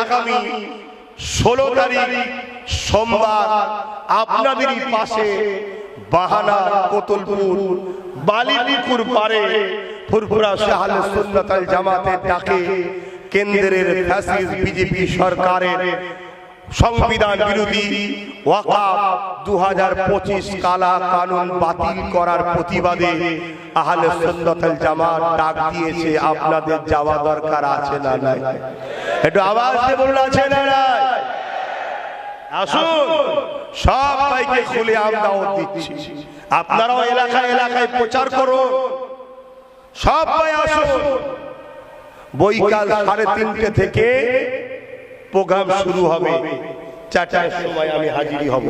আগামী 16 তারিখ সোমবার আপনাদেরই পাশে বাহানা কোতলপুর বালিপুর পারে ফুরফুরা আহলে সুন্নাত ওয়াল জামাতের ডাকে কেন্দ্রের ফ্যাসিস্ট বিজেপি সরকারের সংবিধান বিরোধী ওয়াকফ 2025 কালা কানুন বাতিল করার প্রতিবাদে আহলে সুন্নাত ওয়াল জামাত ডাক দিয়েছে। আপনাদের যাওয়া দরকার আছে না নাই? একটু আওয়াজ দিয়ে বলুন, আছে না নাই? আসুন, সবাইকে খুলে দাওয়াত দিচ্ছি। আপনারাও এলাকায় এলাকায় প্রচার করুন। সবাই আসুন। বৈকাল 3:30 থেকে প্রোগ্রাম শুরু হবে। 4টার সময় আমি হাজিরি হব।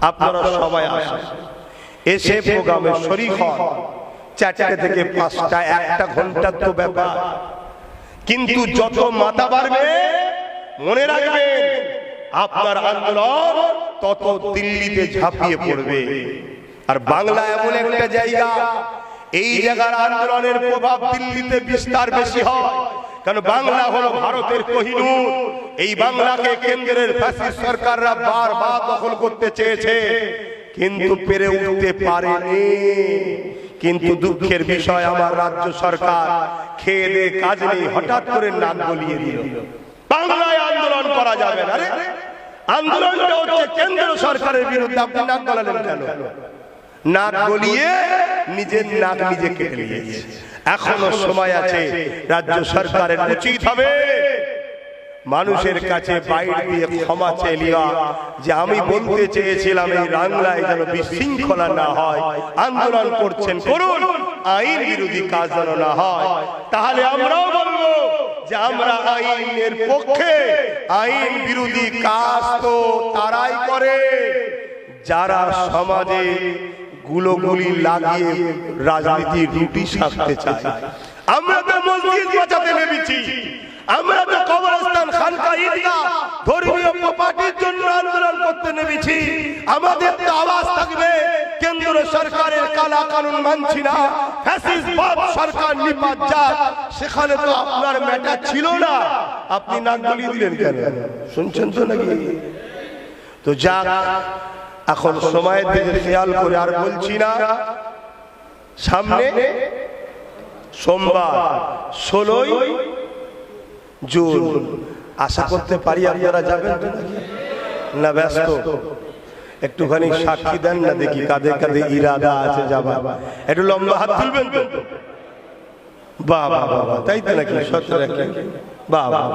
আপনারা সবাই আসুন, এসে প্রোগ্রামে শরীক হন। 4টে থেকে 5টা 1 ঘন্টার তো ব্যাপার, কিন্তু যত মাথা বাড়বে মনে রাখবেন আপনার আন্দোলন তত দিল্লিতে ঝাঁপিয়ে পড়বে। আর বাংলা এমন একটা জায়গা, এই জায়গার আন্দোলনের প্রভাব দিল্লিতে বিস্তার বেশি হয়, কারণ বাংলা হলো ভারতের কোহিনূর। এই বাংলাকে কেন্দ্রের ফ্যাসিস্ট সরকাররা বারবার দখল করতে চেয়েছে, কিন্তু পেরে উঠতে পারেনি। কিন্তু দুঃখের বিষয়, আমার রাজ্য সরকার খেয়ে দে কাজ নেই, হঠাৎ করে নাক গলিয়ে দিল। বাংলায় আন্দোলন করা যাবে না। আন্দোলনটা হচ্ছে কেন্দ্র সরকারের বিরুদ্ধে। আপনি নাক গলালেন কেন? নাক গলিয়ে নিজের নাক নিজে কেটে নিয়েছে। এখনো সময় আছে। রাজ্য সরকারের উচিত হবে মানুষের কাছে বাইরে দিয়ে ক্ষমা চেয়ে নেওয়া, যে আমি বলতে চেয়েছিলাম এই বাংলায় যেন বিশৃঙ্খলা না হয়। আন্দোলন করছেন করুন, আইন বিরোধী কাজ যেন না হয়। তাহলে আমরাও বলবো যে আমরা আইনের পক্ষে। আইন বিরোধী কাজ তো তারাই করে যারা সমাজে গুলোগুলি লাগিয়ে রাজনীতির রুটি সাধতে চায়। আমরা তো মসজিদ বাঁচাতে নেমেছি, আমরা তো কবরস্থান, খানকা, ঈদগাহ, ধর্মীয় প্রপার্টির জন্য আন্দোলন করতে নেমেছি। আমাদের তো আওয়াজ থাকবে, কেন্দ্র সরকারের কালা কানুন মানছি না, ফ্যাসিস্ট বাপ সরকার নিপাত যাক। সেখানে তো আপনার ম্যাটার ছিল না, আপনি নাক গলিয়ে দিলেন কেন? শুনছেন তো নাকি? তো যাক, এখন সময়ের দিকে খেয়াল করে আর বলছি না। সামনে সোমবার 16ই জুন, আশা করতে পারি আপনারা যাবেন না? ব্যস্ত? একটুখানি সাক্ষী দেন না দেখি কাদের কাদের ইরাদা আছে যাবা। একটু লম্বা হাত তুলবেন তো? বাহ বাহ বাহ, তাই তো নাকি? 17 বাহ বাহ।